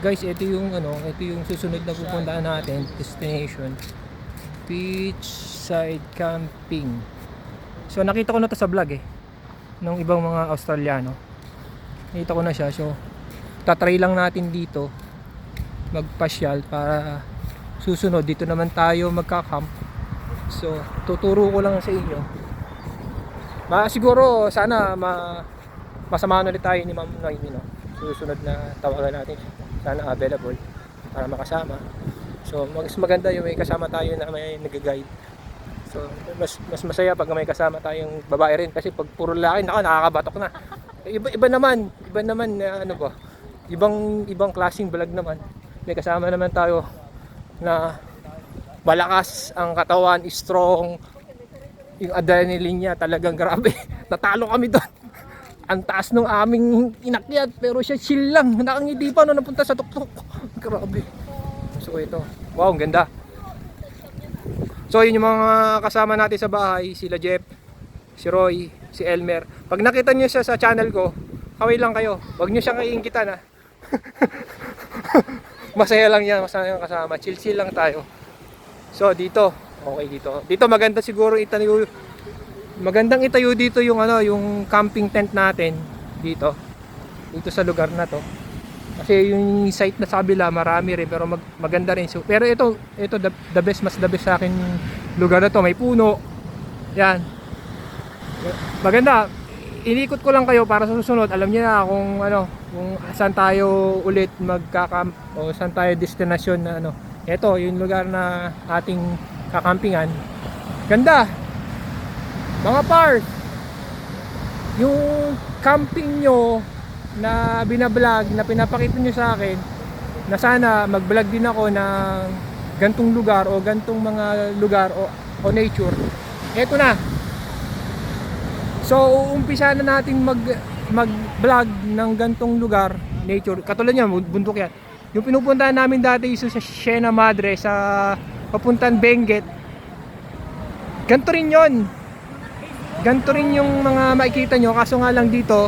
Guys, ito yung susunod na pupuntahan natin, destination. Beachside camping. So nakita ko na to sa vlog ng ibang mga Australiano. Nakita ko na siya. So tatry lang natin dito magpasyal para susunod dito naman tayo magka-camp. So tuturo ko lang sa inyo. Siguro sana masamahan ulit tayo ni Ma'am Noemi, no? Susunod na tawagan natin sana available para makasama. So mas maganda yung may kasama tayo na may nag-guide. So mas masaya pag may kasama tayong babae rin, kasi pag puro lalaki nakakabatok na. Iba naman na ibang klaseng vlog naman. May kasama naman tayo na malakas ang katawan, strong, yung adrenaline niya talagang grabe. Natalo kami doon. Ang taas ng aming inakyat, pero siya chill lang, nakangiti pa napunta sa tuktok. Grabe. So ito, wow, ang ganda. So yun yung mga kasama natin sa bahay, sila Jeff, si Roy, si Elmer. Pag nakita niyo siya sa channel ko, kaway lang kayo, wag niyo siyang iinggitan ha. Masaya lang yan, masaya lang kasama, chill lang tayo. So dito, okay dito maganda siguro itayo. Magandang itayo dito yung yung camping tent natin dito sa lugar na to. Kasi yung site na sa kabila marami rin, pero maganda rin. So, pero ito the best sa akin lugar na to, may puno. Yan. Maganda. Inikot ko lang kayo para sa susunod alam niyo na kung saan tayo ulit magka-camp o saan tayo destinasyon na Ito yung lugar na ating kakampingan. Ganda. Mga par, yung camping nyo na binablog, na pinapakita nyo sa akin, na sana mag-vlog din ako ng gantong lugar o gantong mga lugar o nature. Eto na. So umpisa na natin mag-vlog ng gantong lugar, nature. Katulad niyan, bundok yan. Yung pinupuntahan namin dati sa Sierra Madre, sa papuntang Benguet. Ganto rin yon. Ganto rin yung mga makikita nyo, kaso nga lang dito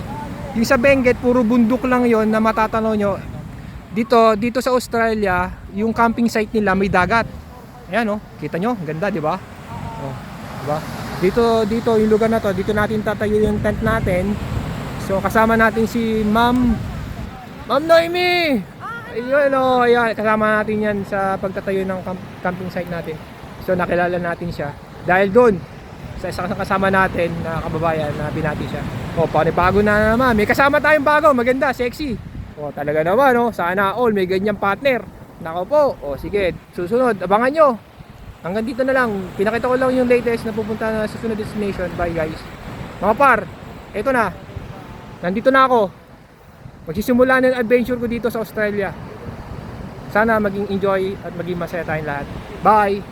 yung sa Benguet puro bundok lang yon na matatanaw nyo. Dito sa Australia yung camping site nila may dagat. Ayan kita nyo, ganda di ba? Diba? Dito yung lugar na to, dito natin tatayo yung tent natin. So kasama natin si Ma'am Noemi. Ayan, kasama natin yan sa pagtatayo ng camping site natin. So nakilala natin siya dahil doon sa isang kasama natin na kababayan na binati siya. Panibago na naman. May kasama tayong bago, maganda, sexy. Talaga naman, sana all may ganyang partner. Nako po. Sige, susunod, abangan nyo. Hanggang dito na lang. Pinakita ko lang yung latest na pupunta na sa susunod destination. Bye guys. Mga par, eto na. Nandito na ako. Magsisimula na yung adventure ko dito sa Australia. Sana maging enjoy at maging masaya tayong lahat. Bye!